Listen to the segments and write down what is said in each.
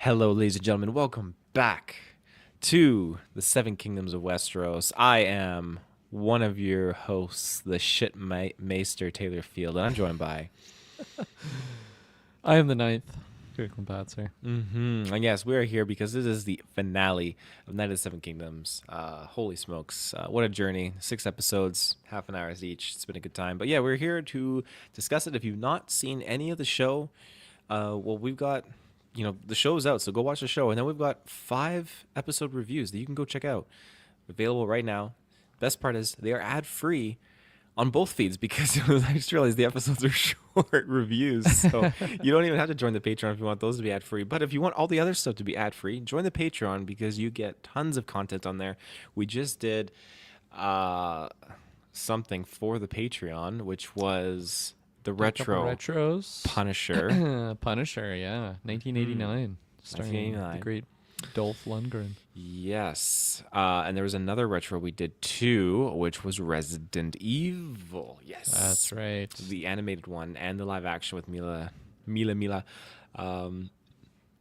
Hello, ladies and gentlemen. Welcome back to the Seven Kingdoms of Westeros. I am one of your hosts, the shit maester Taylor Field, and I'm joined by. I am the ninth. Kirkland Patzer. And yes, we are here because this is the finale of Night of the Seven Kingdoms. Holy smokes. What a journey. 6 episodes, half an hour each. It's been a good time. But yeah, we're here to discuss it. If you've not seen any of the show, well, we've got the show's out, so go watch the show, and then we've got 5 episode reviews that you can go check out, available right now. Best part is they are ad free on both feeds because I just realized the episodes are short reviews, so you don't even have to join the Patreon if you want those to be ad free. But if you want all the other stuff to be ad free, join the Patreon because you get tons of content on there. We just did something for the Patreon, which was the Did a couple retro retros. Punisher. Punisher, yeah, 1989, starring the 1989. great Dolph Lundgren. Yes. And there was another retro we did too, which was Resident Evil. Yes. That's right. The animated one and the live action with Mila.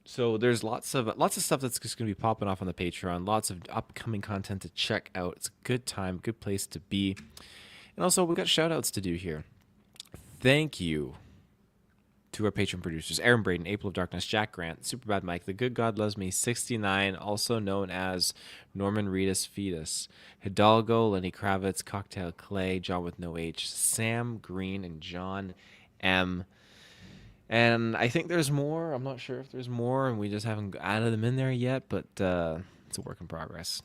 So there's lots of stuff that's just gonna be popping off on the Patreon. Lots of upcoming content to check out. It's a good time, good place to be. And also we got shout outs to do here. Thank you to our patron producers, Aaron Braden, April of Darkness, Jack Grant, Superbad Mike, The Good God Loves Me, 69, also known as Norman Reedus Fetus, Hidalgo, Lenny Kravitz, Cocktail Clay, John with no H, Sam Green, and John M. And I think there's more. I'm not sure if there's more, and we just haven't added them in there yet, but it's a work in progress.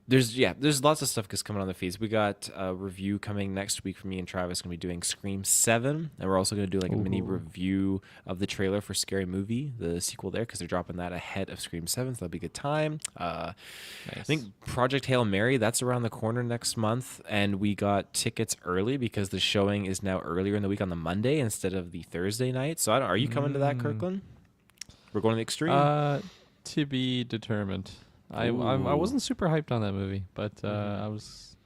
There's lots of stuff coming on the feeds. We got a review coming next week from me and Travis. Going to be doing Scream 7, and we're also going to do like a mini review of the trailer for Scary Movie, the sequel there, because they're dropping that ahead of Scream 7, so that'll be a good time. Nice. I think Project Hail Mary, that's around the corner next month, and we got tickets early because the showing is now earlier in the week on the Monday instead of the Thursday night. So are you coming to that, Kirkland? We're going to the Extreme. To be determined. I wasn't super hyped on that movie, but I was.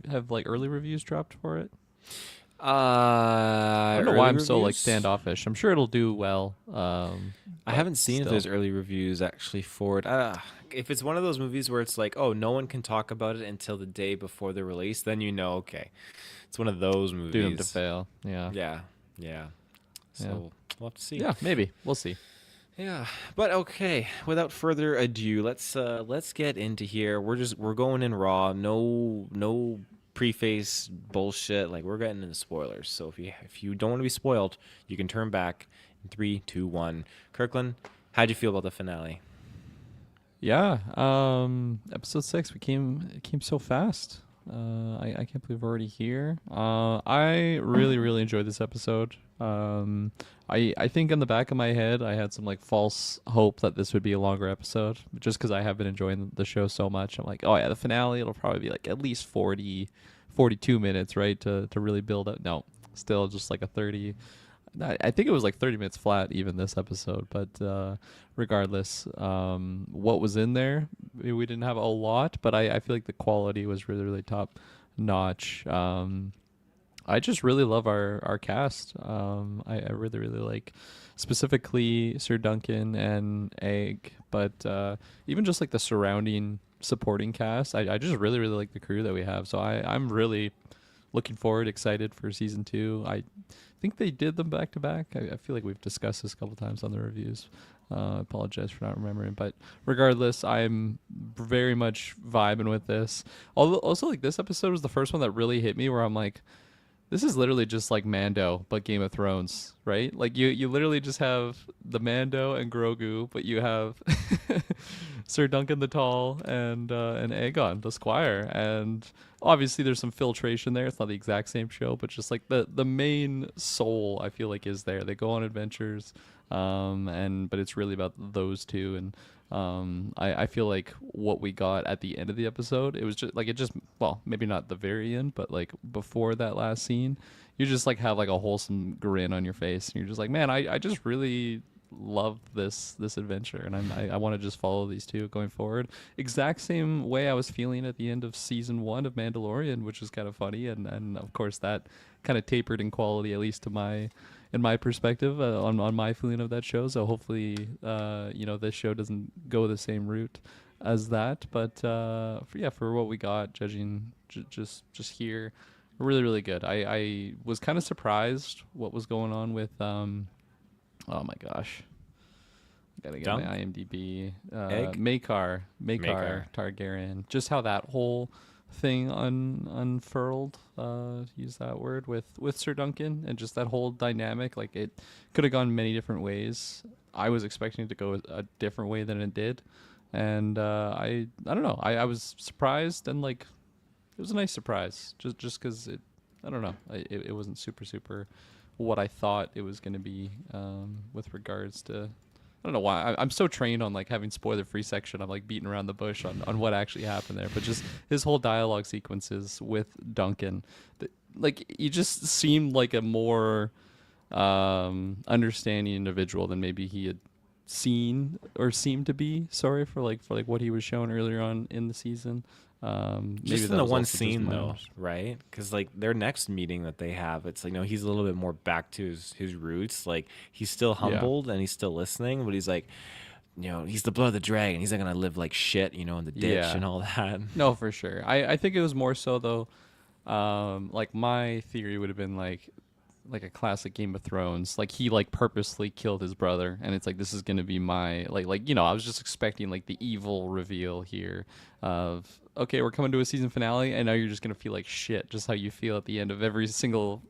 Have like early reviews dropped for it? I don't know why I'm so like standoffish. I'm sure it'll do well. I haven't seen if there's early reviews actually for it. If it's one of those movies where it's like, oh, no one can talk about it until the day before the release, then okay, it's one of those movies. Doomed to fail. Yeah. So we'll have to see. Yeah, maybe we'll see. Yeah, but okay. Without further ado, let's get into here. We're going in raw. No preface bullshit. Like we're getting into spoilers. So if you don't want to be spoiled, you can turn back in 3, 2, 1. Kirkland, how'd you feel about the finale? Yeah, episode 6. It came so fast. I can't believe we're already here. I really enjoyed this episode. I think in the back of my head I had some like false hope that this would be a longer episode, just because I have been enjoying the show so much. I'm like, oh yeah, the finale it'll probably be like at least 42 minutes, right, to really build up. No, still just like a 30. I think it was like 30 minutes flat even this episode, but regardless, what was in there, we didn't have a lot, but I feel like the quality was really top notch. I just really love our cast. I really like specifically Sir Duncan and Egg, but even just like the surrounding supporting cast, I just really like the crew that we have. So I'm really looking forward, excited for season 2. I think they did them back to back. I feel like we've discussed this a couple times on the reviews. I apologize for not remembering, but regardless, I'm very much vibing with this. Although also like this episode was the first one that really hit me, where I'm like, this is literally just like Mando, but Game of Thrones, right? Like you literally just have the Mando and Grogu, but you have Sir Duncan the Tall and Aegon the Squire, and obviously there's some filtration there. It's not the exact same show, but just like the main soul, I feel like is there. They go on adventures, but it's really about those two, and I feel like what we got at the end of the episode, it was just like well, maybe not the very end, but like before that last scene, you just like have like a wholesome grin on your face, and you're just like, man, I just really love this adventure, and I want to just follow these two going forward. Exact same way I was feeling at the end of season 1 of Mandalorian, which is kind of funny, and of course that kind of tapered in quality, at least to my in my perspective, on my feeling of that show. So hopefully, this show doesn't go the same route as that. But for what we got, judging just here, really really good. I was kind of surprised what was going on with oh my gosh, gotta get my Dunk? IMDb. Egg? Makar Targaryen. Just how that whole thing unfurled, use that word, with Sir Duncan, and just that whole dynamic. Like, it could have gone many different ways. I was expecting it to go a different way than it did, and I don't know. I was surprised, and like it was a nice surprise, just because it. I don't know. It wasn't super what I thought it was going to be, with regards to. I don't know why I'm so trained on like having spoiler free section. I'm like beating around the bush on what actually happened there, but just his whole dialogue sequences with Duncan, like he just seemed like a more understanding individual than maybe he had seen or seemed to be. Sorry for what he was shown earlier on in the season. Maybe Just in that the was one also just scene my though, right? Because like their next meeting that they have, it's like, he's a little bit more back to his roots. Like, he's still Yeah. humbled and he's still listening, but he's like, he's the blood of the dragon. He's not gonna live like shit, in the ditch Yeah. and all that. No, for sure. I think it was more so though. Like my theory would have been like a classic Game of Thrones. Like he like purposely killed his brother, and it's like this is gonna be my I was just expecting like the evil reveal here of okay, we're coming to a season finale, and now you're just gonna feel like shit, just how you feel at the end of every single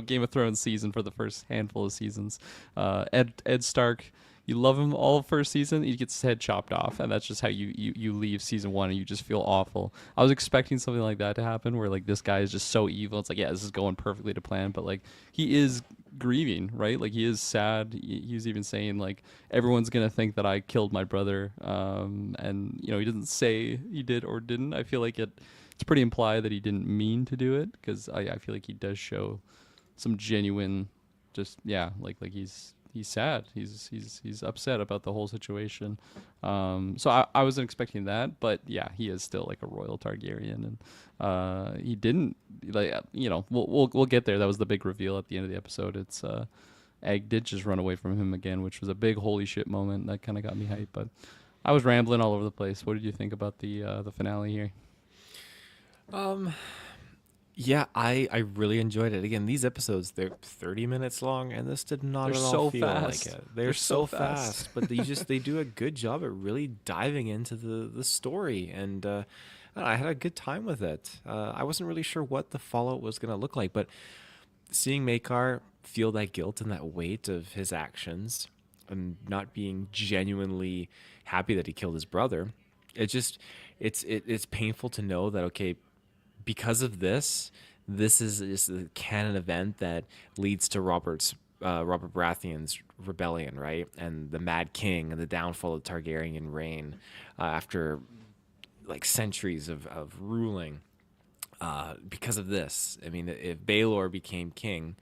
Game of Thrones season for the first handful of seasons. Ed Stark. You love him all first season, he gets his head chopped off, and that's just how you leave season 1, and you just feel awful. I was expecting something like that to happen, where like this guy is just so evil. It's like, yeah, this is going perfectly to plan, but like he is grieving, right? Like he is sad. He was even saying like everyone's gonna think that I killed my brother, and he doesn't say he did or didn't. I feel like it's pretty implied that he didn't mean to do it, because I feel like he does show some genuine, just like he's sad. He's upset about the whole situation. So I wasn't expecting that, but yeah, he is still like a royal Targaryen, and he didn't like we'll get there. That was the big reveal at the end of the episode. It's Egg did just run away from him again, which was a big holy shit moment that kind of got me hyped. But I was rambling all over the place. What did you think about the finale here? Yeah, I really enjoyed it. Again, these episodes, they're 30 minutes long, and this did not They're at all so feel fast. like it. They're They're so so fast. fast, but they do a good job at really diving into the story, and I had a good time with it. I wasn't really sure what the fallout was going to look like, but seeing Makar feel that guilt and that weight of his actions, and not being genuinely happy that he killed his brother, it just it's painful to know that, okay, because of this, this is just a canon event that leads to Robert Baratheon's rebellion, right, and the Mad King and the downfall of Targaryen reign, after like centuries of ruling. Because of this, I mean, if Baelor became king,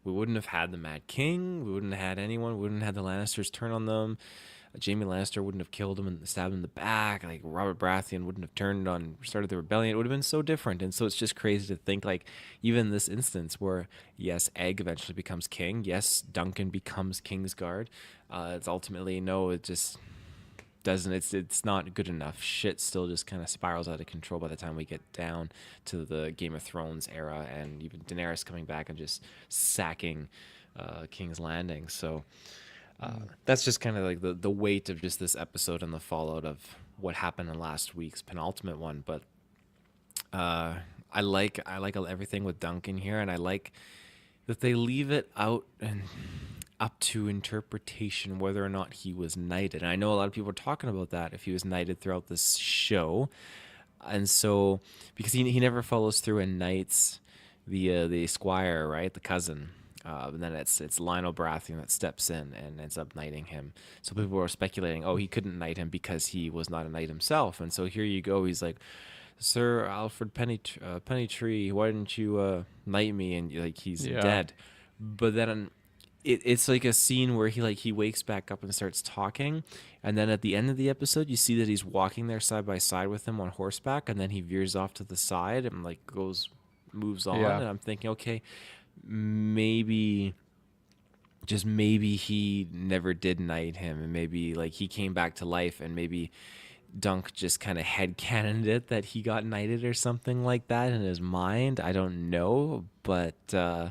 we wouldn't have had the Mad King. We wouldn't have had anyone. We wouldn't have had the Lannisters turn on them. Jamie Lannister wouldn't have killed him and stabbed him in the back. Like, Robert Baratheon wouldn't have started the rebellion. It would have been so different. And so it's just crazy to think, like, even in this instance where, yes, Egg eventually becomes king. Yes, Duncan becomes Kingsguard. It's ultimately, no, it just doesn't. It's not good enough. Shit still just kind of spirals out of control by the time we get down to the Game of Thrones era, and even Daenerys coming back and just sacking King's Landing. So that's just kind of like the weight of just this episode and the fallout of what happened in last week's penultimate one. But I like everything with Duncan here, and I like that they leave it out and up to interpretation whether or not he was knighted. And I know a lot of people are talking about that, if he was knighted throughout this show. And so, because he never follows through and knights the squire, right, the cousin. And then it's Lionel Baratheon that steps in and ends up knighting him. So people were speculating, oh, he couldn't knight him because he was not a knight himself. And so here you go, he's like, Sir Alfred Pennytree, why didn't you knight me? And like, he's Yeah. dead. But then it's like a scene where he wakes back up and starts talking, and then at the end of the episode you see that he's walking there side by side with him on horseback, and then he veers off to the side and like moves on, Yeah. and I'm thinking, okay, maybe, just maybe he never did knight him, and maybe like he came back to life, and maybe Dunk just kind of headcanoned it that he got knighted or something like that in his mind. I don't know, but Yeah.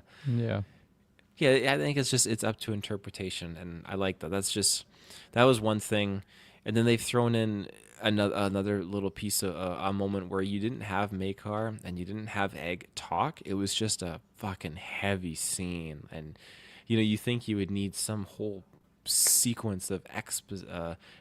yeah, I think it's up to interpretation, and I like that. That was one thing, and then they've thrown in another little piece of a moment where you didn't have Makar and you didn't have Egg talk. It was just a fucking heavy scene, and you think you would need some whole sequence of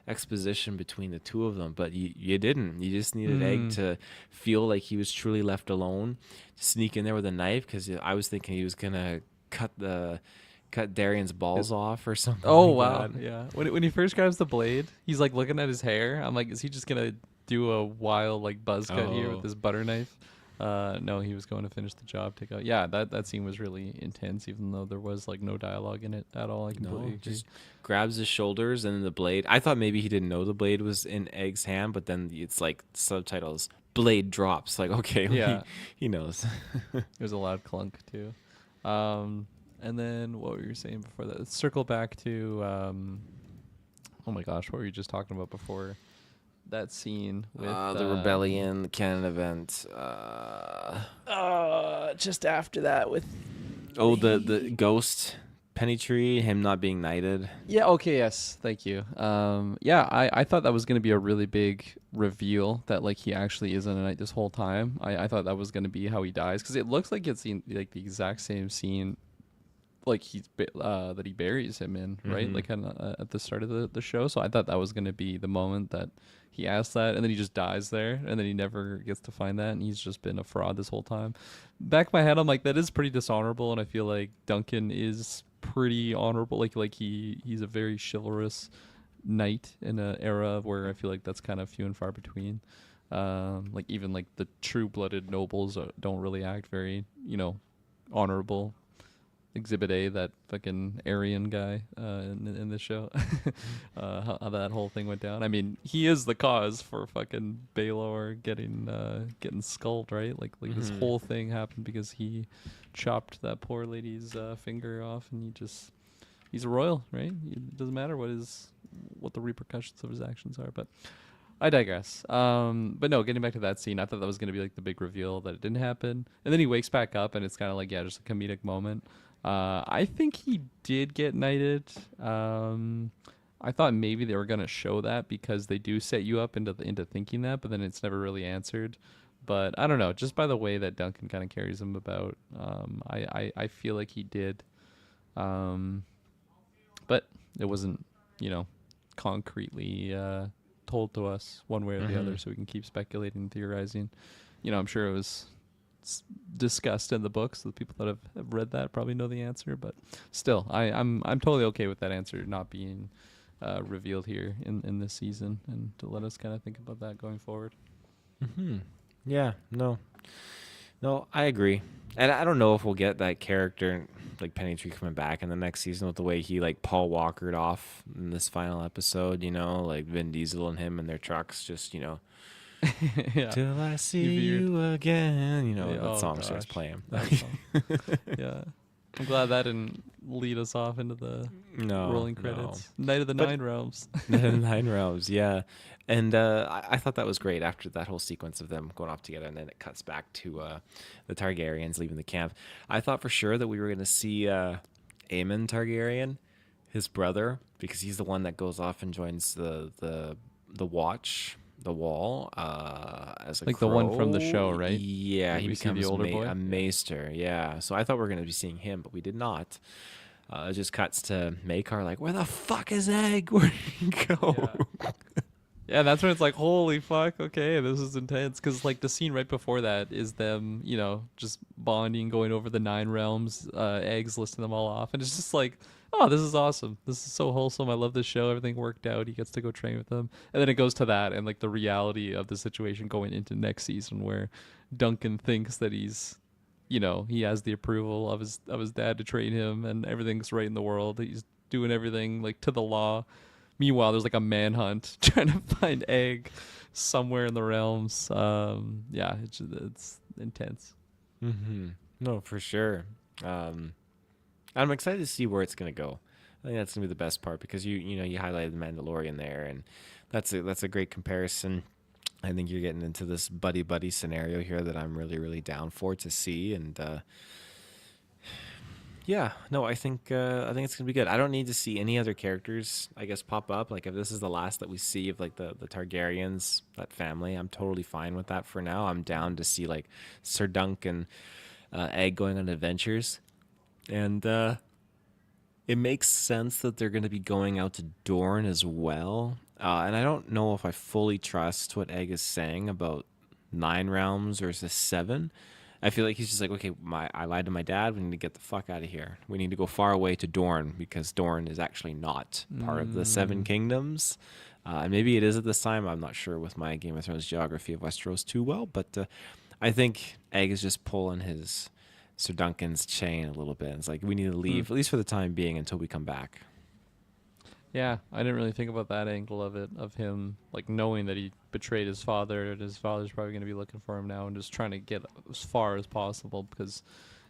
exposition between the two of them, but you didn't. You just needed Egg to feel like he was truly left alone, sneak in there with a knife, because I was thinking he was gonna cut Darian's balls off or something. Oh like wow, that. yeah. When he first grabs the blade, he's like looking at his hair. I'm like, is he just gonna do a wild like buzz cut here with Oh. this butter knife? No, he was going to finish the job. Take out. Yeah, that scene was really intense, even though there was like no dialogue in it at all. I completely No, agree. just grabs his shoulders and then the blade. I thought maybe he didn't know the blade was in Egg's hand, but then it's like subtitles. Blade drops. Like, okay, Yeah. he knows. There's a loud clunk too. And then what were you saying before that? Let's circle back to oh my gosh, what were you just talking about before that scene with The rebellion, the canon event. just after that with The ghost penny tree, him not being knighted. yeah, okay, yes, thank you. Yeah, I thought that was going to be a really big reveal that like he actually isn't a knight this whole time. I thought that was going to be how he dies, because it looks like it's like the exact same scene like that he buries him in, right? Mhm. Like at the start of the show. So I thought that was going to be the moment that he asked that, and then he just dies there, and then he never gets to find that, and he's just been a fraud this whole time. Back of my head, I'm like, that is pretty dishonorable, and I feel like Duncan is pretty honorable. Like he's a very chivalrous knight in an era where I feel like that's kind of few and far between. Like even like the true-blooded nobles don't really act very, honorable. Exhibit A, that fucking Aryan guy in the show, how that whole thing went down. I mean, he is the cause for fucking Baelor getting skulled, right? Like this Mhm. whole thing happened because he chopped that poor lady's finger off, and he's a royal, right? It doesn't matter what the repercussions of his actions are, but. I digress. But no, getting back to that scene, I thought that was going to be like the big reveal that it didn't happen. And then he wakes back up and it's kind of like, yeah, just a comedic moment. I think he did get knighted. I thought maybe they were going to show that because they do set you up into thinking that, but then it's never really answered. But I don't know, just by the way that Duncan kind of carries him about, I feel like he did. But it wasn't, concretely told to us one way or the other, so we can keep speculating and theorizing. I'm sure it was discussed in the books, so the people that have read that probably know the answer, but still, I'm totally okay with that answer not being revealed here in this season, and to let us kind of think about that going forward. Yeah, no, I agree, and I don't know if we'll get that character like Penny Tree coming back in the next season with the way he like Paul Walkered off in this final episode. Like Vin Diesel and him in their trucks, just Yeah. till I see Veered. you again. Yeah, That oh song starts gosh. playing. That song. Yeah. I'm glad that didn't lead us off into the No, rolling no. credits. Night of the But- Nine Realms. Nine Realms, yeah. And I thought that was great after that whole sequence of them going off together, and then it cuts back to the Targaryens leaving the camp. I thought for sure that we were going to see Aemon Targaryen, his brother, because he's the one that goes off and joins the Watch, the Wall, as a Like the one from the crow. show, right? Yeah, Like he we see the becomes older boy? a maester. Yeah, so I thought we were going to be seeing him, but we did not. It just cuts to Makar like, where the fuck is Egg? Where'd he go? Yeah, that's when it's like, holy fuck, okay, this is intense. Because, like, the scene right before that is them, just bonding, going over the Nine Realms, Eggs, listing them all off. And it's just like, oh, this is awesome. This is so wholesome. I love this show. Everything worked out. He gets to go train with them. And then it goes to that and, like, the reality of the situation going into next season where Duncan thinks that he's, you know, he has the approval of his dad to train him, and everything's right in the world. He's doing everything like to the law. Meanwhile, there's like a manhunt trying to find Egg somewhere in the realms. Yeah, it's intense. No, for sure. I'm excited to see where it's gonna go. I think that's gonna be the best part because you highlighted the Mandalorian there, and that's a great comparison. I think you're getting into this buddy buddy scenario here that I'm really really down for to see, and yeah, no, I think it's gonna be good. I don't need to see any other characters, I guess, pop up. Like if this is the last that we see of like the Targaryens, that family, I'm totally fine with that for now. I'm down to see like Sir Dunk and Egg going on adventures, and it makes sense that they're going to be going out to Dorne as well. And I don't know if I fully trust what Egg is saying about 9 realms versus 7. I feel like he's just like, okay, I lied to my dad. We need to get the fuck out of here. We need to go far away to Dorne because Dorne is actually not part of the 7 kingdoms. And maybe it is at this time. I'm not sure with my Game of Thrones geography of Westeros too well, but I think Egg is just pulling his Sir Duncan's chain a little bit. It's like we need to leave, at least for the time being, until we come back. Yeah, I didn't really think about that angle of it, of him like knowing that he betrayed his father, and his father's probably going to be looking for him now, and just trying to get as far as possible. Because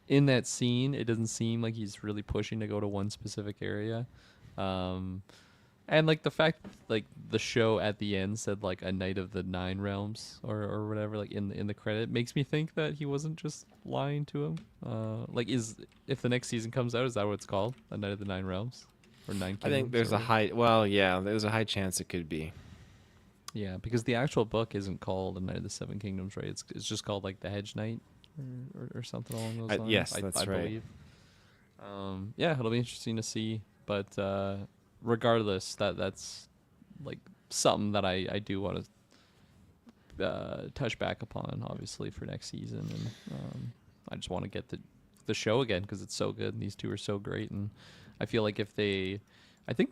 in that scene, it doesn't seem like he's really pushing to go to one specific area. And like the fact, like the show at the end said like a Knight of the 9 realms or whatever, like in the credit, makes me think that he wasn't just lying to him. Like if the next season comes out, is that what it's called, a Knight of the 9 realms or 9 I think kingdoms? there's a high, well, yeah, there's a high chance it could be. Yeah, because the actual book isn't called a Knight of the 7 Kingdoms, right? It's just called like the Hedge Knight or something along those lines. Yes, that's I right. believe. Yeah, it'll be interesting to see, but regardless, that's like something that I do want to touch back upon, obviously, for next season, and I just want to get the show again because it's so good and these two are so great, and I feel like I think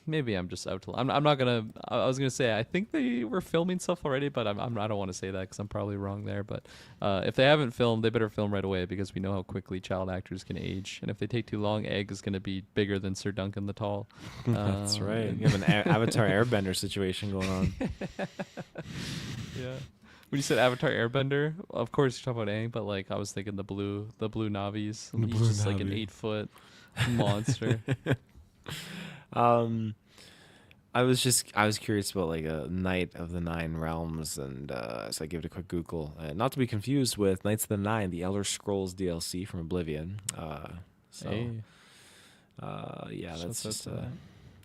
maybe I'm just out to. I'm not gonna. I was gonna say I think they were filming stuff already, but I don't want to say that because I'm probably wrong there. But if they haven't filmed, they better film right away because we know how quickly child actors can age, and if they take too long, Egg is gonna be bigger than Sir Duncan the Tall. That's right. You have an Avatar Airbender situation going on. Yeah. When you said Avatar Airbender, of course you're talking about Aang, but like I was thinking the blue Navis. The He's blue just like an Na'vi. 8-foot monster. I was curious about like a Knight of the 9 realms, and so I gave it a quick Google, not to be confused with Knights of the Nine, the Elder Scrolls DLC from Oblivion. So Hey, yeah, that's shouts out just to that.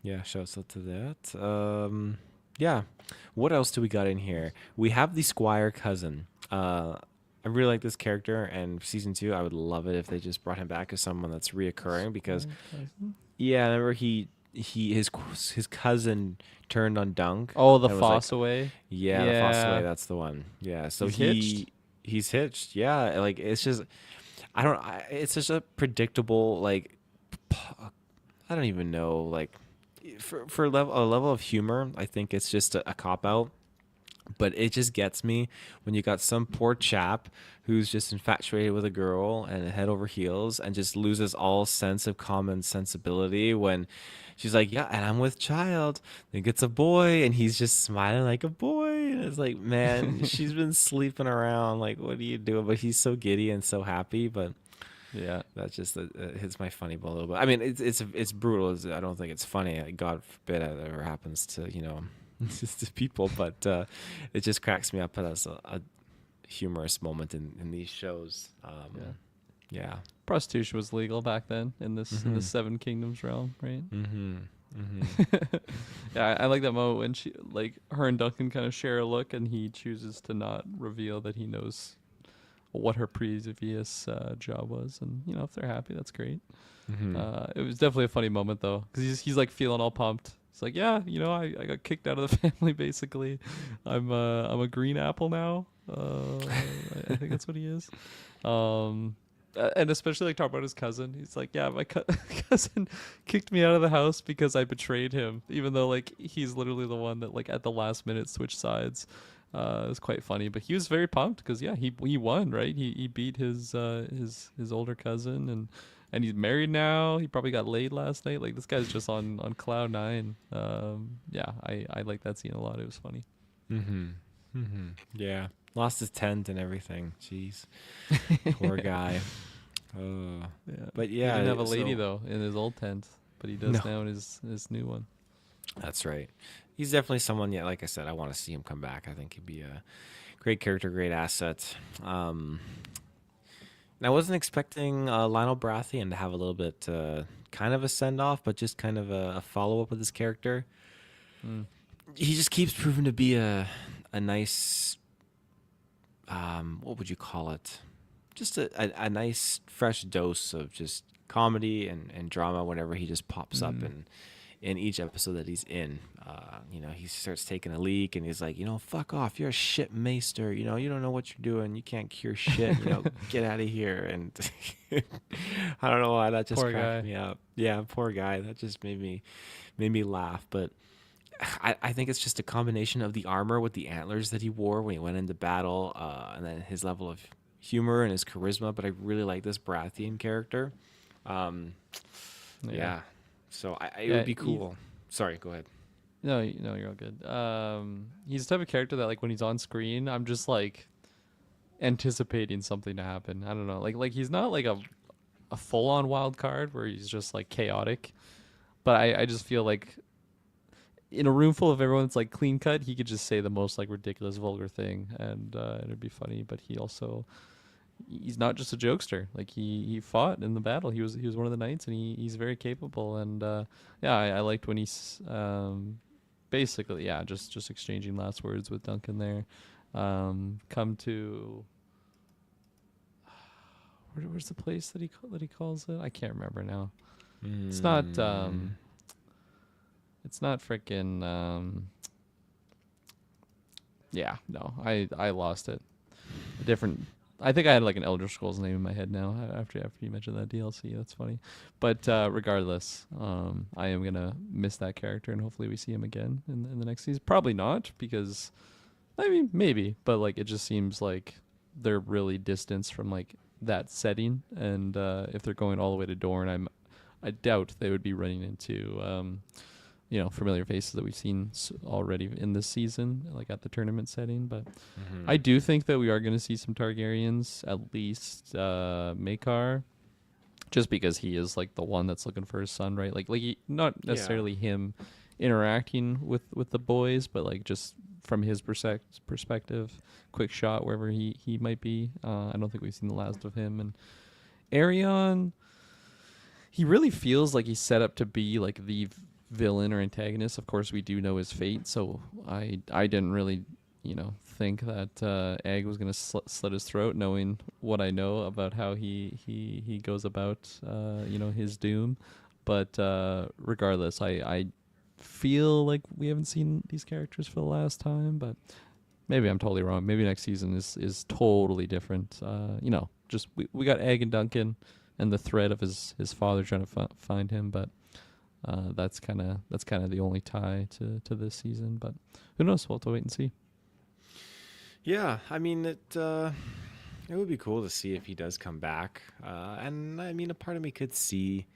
yeah, shouts out to that. Yeah, what else do we got in here? We have the Squire cousin. I really like this character, and season 2, I would love it if they just brought him back as someone that's reoccurring because yeah, I remember his cousin turned on Dunk. Oh, the and was like, Fossaway. yeah, the Fossaway, that's the one. Yeah, so He's hitched? he's hitched. Yeah, like it's just it's just a predictable like I don't even know like for a level of humor, I think it's just a cop out. But it just gets me when you got some poor chap who's just infatuated with a girl and head over heels and just loses all sense of common sensibility when she's like, yeah, and I'm with child. Then gets a boy and he's just smiling like a boy. And it's like, man, she's been sleeping around. Like, what are you doing? But he's so giddy and so happy. But Yeah. that just hits my funny bone a little bit. I mean, it's brutal. I don't think it's funny. Like, God forbid it ever happens to to people. But it just cracks me up as a humorous moment in these shows. Yeah. Prostitution was legal back then in this in the Mhm. 7 Kingdoms realm, right? Mm-hmm. Mm-hmm. Yeah, I like that moment when she like her and Duncan kind of share a look, and he chooses to not reveal that he knows what her previous job was, and if they're happy, that's great. Mm-hmm. It was definitely a funny moment though, because he's like feeling all pumped. He's like, yeah, I got kicked out of the family basically. I'm a green apple now. I think that's what he is. And especially like talk about his cousin. He's like, yeah, my cousin kicked me out of the house because I betrayed him, even though like he's literally the one that like at the last minute switched sides. It was quite funny, but he was very pumped because yeah, he won, right? He beat his older cousin, and he's married now. He probably got laid last night. Like this guy's just on cloud nine. Yeah, I like that scene a lot. It was funny. Mm-hmm. Mm-hmm. Yeah. Lost his tent and everything. Jeez. Poor guy. Oh. Yeah, But he yeah, didn't have a lady so though in his old tent, but he does no. now in his new one. That's right. He's definitely someone, yeah, like I said, I want to see him come back. I think he'd be a great character, great asset. Um, and I wasn't expecting Lionel Baratheon to have a little bit kind of a send off, but just kind of a follow up with his character. Mm. He just keeps proving to be a nice, what would you call it? Just a nice fresh dose of just comedy and drama whenever he just pops up Mm. in each episode that he's in. He starts taking a leak and he's like, fuck off. You're a shit maester. You don't know what you're doing. You can't cure shit. Get out of here. And I don't know why that just Poor cracked guy. me up. Yeah, poor guy. That just made me laugh. But I think it's just a combination of the armor with the antlers that he wore when he went into battle, and then his level of humor and his charisma. But I really like this Baratheon character. Um, Yeah. yeah. So it Yeah. would be cool. Sorry, go ahead. No, no, you're all good. He's the type of character that like when he's on screen, I'm just like anticipating something to happen. I don't know. Like he's not like a full on wild card where he's just like chaotic. But I just feel like in a room full of everyone that's like clean cut, he could just say the most like ridiculous vulgar thing and it'd be funny. But he's not just a jokester. Like he fought in the battle. He was one of the knights and he's very capable. And yeah, I liked when he's basically yeah, just exchanging last words with Duncan there. Come to where's the place that he calls it? I can't remember now. It's not Mm, it's not freaking yeah, no. I lost it. A different I think I had like an Elder Scrolls name in my head now after you mentioned that DLC. That's funny. But regardless, I am going to miss that character and hopefully we see him again in the next season. Probably not because I mean maybe, but like it just seems like they're really distanced from like that setting and if they're going all the way to Dorne, I doubt they would be running into familiar faces that we've seen already in this season, like at the tournament setting. But I mhm. do think that we are going to see some Targaryens, at least Maekar, just because he is like the one that's looking for his son, right? Not Yeah. necessarily him interacting with the boys, but like just from his perspective, quick shot wherever he might be. I don't think we've seen the last of him. And Arion, he really feels like he's set up to be like the villain or antagonist. Of course, we do know his fate, so I didn't really think that Egg was gonna slit his throat, knowing what I know about how he goes about his doom. But regardless, I feel like we haven't seen these characters for the last time, but maybe I'm totally wrong. Maybe next season is totally different. Just we got Egg and Duncan and the threat of his father trying to find him, but that's kind of the only tie to this season. But who knows? We'll have to wait and see. Yeah, I mean it would be cool to see if he does come back. And I mean a part of me could see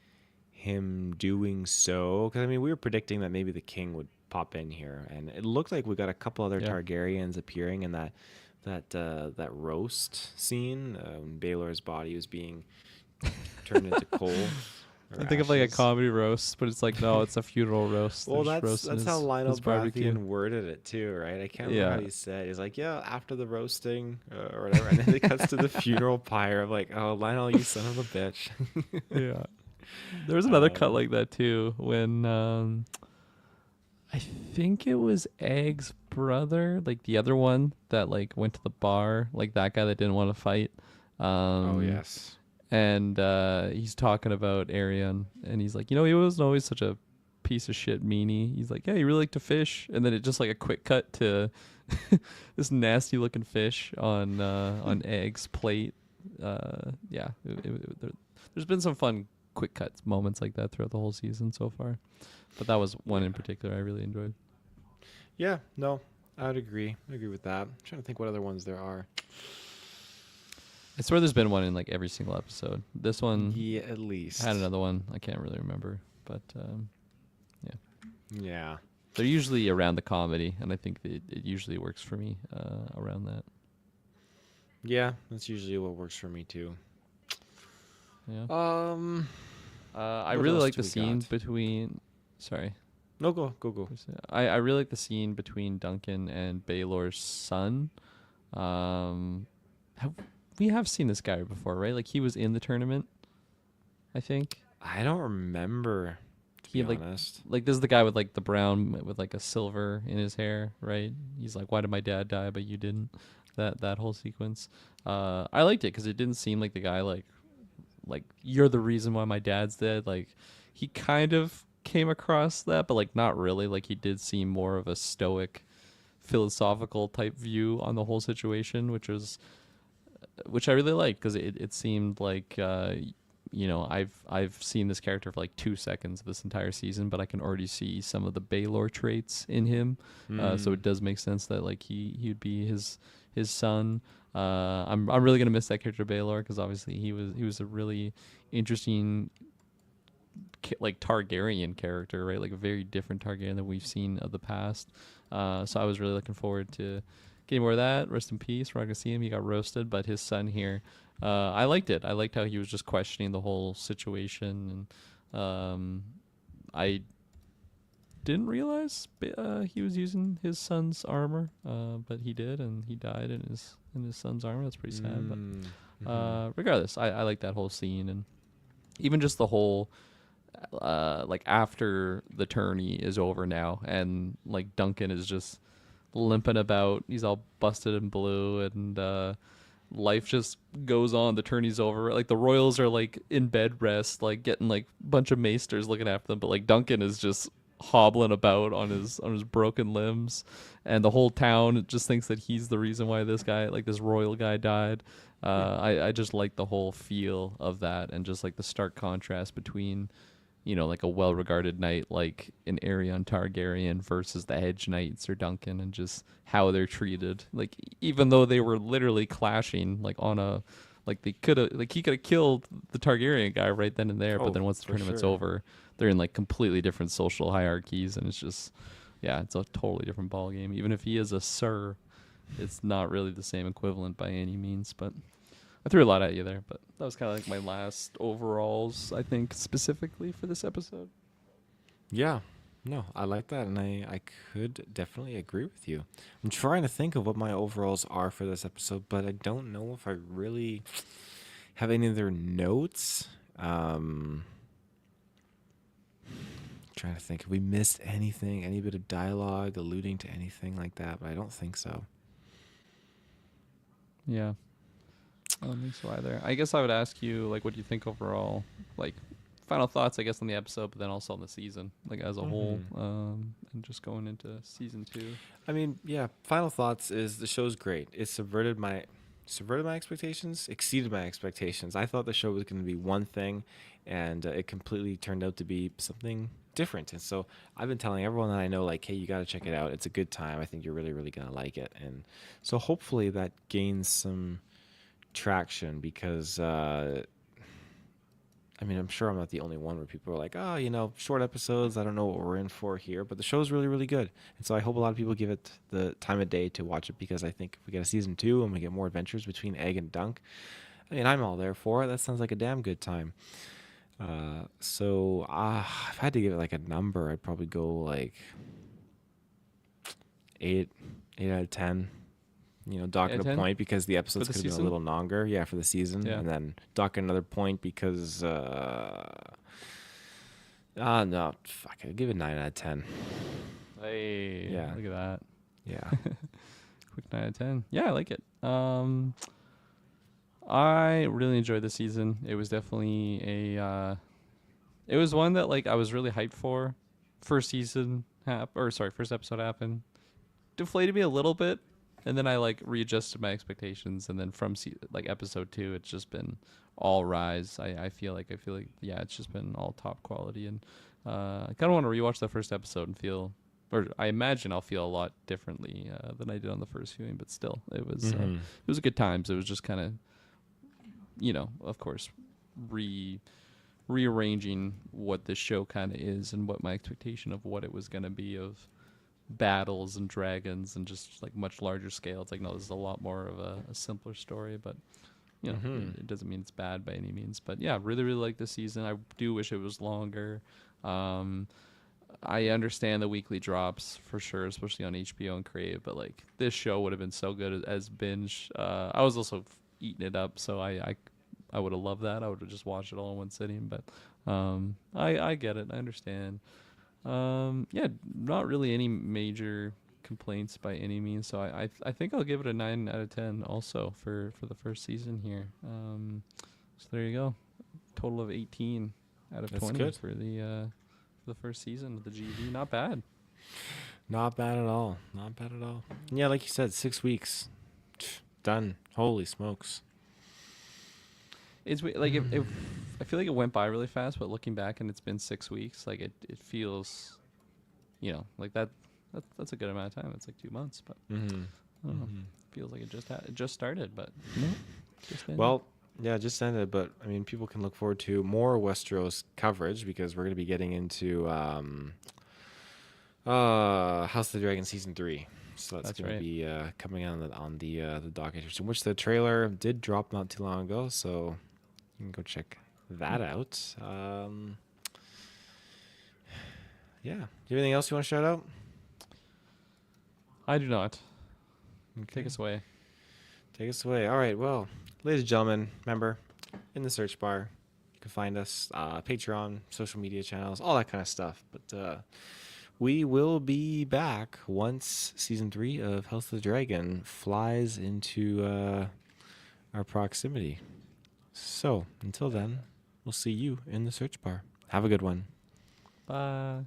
him doing so cuz I mean we were predicting that maybe the king would pop in here and it looked like we got a couple other Yeah. Targaryens appearing in that roast scene when Baelor's body was being turned into coal I or think of like a ashes. comedy roast, but it's like no, it's a funeral roast. Well, They're just that's roasting that's how his Lionel barbecue. Baratheon worded it too, right? I can't remember how Yeah, he said. He's like, "Yeah, after the roasting or whatever," and then it cuts to the funeral pyre. I'm like, "Oh, Lionel, you son of a bitch!" yeah. There was another cut um, like that too when I think it was Egg's brother, like the other one that like went to the bar, like that guy that didn't want to fight. oh Um, yes, and he's talking about Arion, and he's like, he wasn't always such a piece of shit meanie. He's like, yeah, he really liked to fish, and then it just like a quick cut to this nasty looking fish on Egg's plate. Yeah, there's been some fun quick cuts moments like that throughout the whole season so far, but that was one in yeah, particular I really enjoyed. yeah. No, I would agree. I agree with that. I'm trying to think what other ones there are. I swear there's been one in like every single episode. This one Yeah, at least. had another one. I can't really remember, but yeah, Yeah. they're usually around the comedy, and I think it usually works for me around that. Yeah, that's usually what works for me too. Yeah. Um, I what really else like do the we scene got? between. Sorry. No, go. I really like the scene between Duncan and Baylor's son. Have, we have seen this guy before, right? Like he was in the tournament, I think. I don't remember, to He be like honest. like this is the guy with like the brown with like a silver in his hair, right? He's like, "Why did my dad die, but you didn't?" That whole sequence. I liked it because it didn't seem like the guy like you're the reason why my dad's dead. Like he kind of came across that, but like not really. Like he did seem more of a stoic, philosophical type view on the whole situation, which I really liked because it seemed like I've seen this character for like 2 seconds of this entire season, but I can already see some of the Baylor traits in him. So it does make sense that like he'd be his son. I'm really gonna miss that character Baylor because obviously he was a really interesting like Targaryen character, right? Like a very different Targaryen than we've seen of the past. So I was really looking forward to getting more of that. Rest in peace. We're not gonna see him. He got roasted, but his son here, I liked it. I liked how he was just questioning the whole situation, and I didn't realize he was using his son's armor, but he did, and he died in his son's armor. That's pretty sad, but regardless, I like that whole scene, and even just the whole like after the tourney is over now, and like Duncan is just limping about. He's all busted and blue, and life just goes on. The tourney's over. Like the Royals are like in bed rest, like getting like a bunch of maesters looking after them, but like Duncan is just hobbling about on his broken limbs, and the whole town just thinks that he's the reason why this guy, like this royal guy, died. I just like the whole feel of that, and just like the stark contrast between like a well-regarded knight like an Aerion Targaryen versus the Hedge Knights or Duncan, and just how they're treated. Like even though they were literally clashing, like on a, like they could have, like he could have killed the Targaryen guy right then and there, but Oh, then once the for tournament's sure. over, they're in like completely different social hierarchies, and it's just, yeah, it's a totally different ball game. Even if he is a sir, it's not really the same equivalent by any means. But I threw a lot at you there, but that was kind of like my last overalls, I think, specifically for this episode. Yeah. No, I like that, and I could definitely agree with you. I'm trying to think of what my overalls are for this episode, but I don't know if I really have any other notes. Trying to think, if we missed anything, any bit of dialogue alluding to anything like that, but I don't think so. Yeah, I don't think so either. I guess I would ask you, like, what do you think overall? Like, final thoughts, I guess, on the episode, but then also on the season, like as a whole, and just going into season 2. I mean, yeah. Final thoughts is the show's great. It subverted my expectations, exceeded my expectations. I thought the show was going to be one thing, and it completely turned out to be something different. And so I've been telling everyone that I know, like, hey, you got to check it out. It's a good time. I think you're really, really going to like it. And so hopefully that gains some traction because I mean, I'm sure I'm not the only one where people are like, oh, short episodes. I don't know what we're in for here, but the show's really, really good. And so I hope a lot of people give it the time of day to watch it, because I think if we get a season 2 and we get more adventures between Egg and Dunk, I mean, I'm all there for it. That sounds like a damn good time. So if I had to give it like a number, I'd probably go like 8 out of 10. Docking a 10 point because the for episodes the could have been a season? little longer. Yeah, for the season. Yeah. And then docking another point because, no, fuck it. I'll give it 9 out of 10. Hey, Yeah. look at that. Yeah. Quick 9 out of 10. Yeah, I like it. I really enjoyed the season. It was definitely it was one that like I was really hyped for. First episode happened. Deflated me a little bit, and then I like readjusted my expectations, and then from like episode 2, it's just been all rise. I feel like yeah, it's just been all top quality, and I kind of want to rewatch that first episode and feel or I imagine I'll feel a lot differently than I did on the first viewing. But still, Mhm. it was good times. It was just kind of, of course, rearranging what this show kind of is and what my expectation of what it was going to be of battles and dragons and just like much larger scale. It's like, no, this is a lot more of a simpler story, but Mhm. it doesn't mean it's bad by any means. But yeah, really, really like this season. I do wish it was longer. Um, I understand the weekly drops for sure, especially on HBO and Crave, but like this show would have been so good as binge. I was also eating it up, so I would have loved that. I would have just watched it all in one sitting, but I get it. I understand. Yeah, not really any major complaints by any means. So I think I'll give it a 9 out of 10 also for the first season here. So there you go, total of 18 out of That's 20 good. for the first season of the GV. Not bad. Not bad at all. Not bad at all. Yeah, like you said, 6 weeks. Done. Holy smokes. Like if I feel like it went by really fast, but looking back and it's been 6 weeks, like it feels, like that's a good amount of time. It's like 2 months, but Mhm. I don't know. Mhm. Feels like it just started, but no, just ended. Well, yeah, it just ended, but I mean, people can look forward to more Westeros coverage because we're going to be getting into House of the Dragon season 3. So that's That's going to right. be coming on the docket, which the trailer did drop not too long ago. So you can go check that out. Yeah. Do you have anything else you want to shout out? I do not. Okay. Take us away. Take us away. All right. Well, ladies and gentlemen, remember, in the search bar, you can find us, Patreon, social media channels, all that kind of stuff. But we will be back once season 3 of House of the Dragon flies into our proximity. So until then, we'll see you in the search bar. Have a good one. Bye.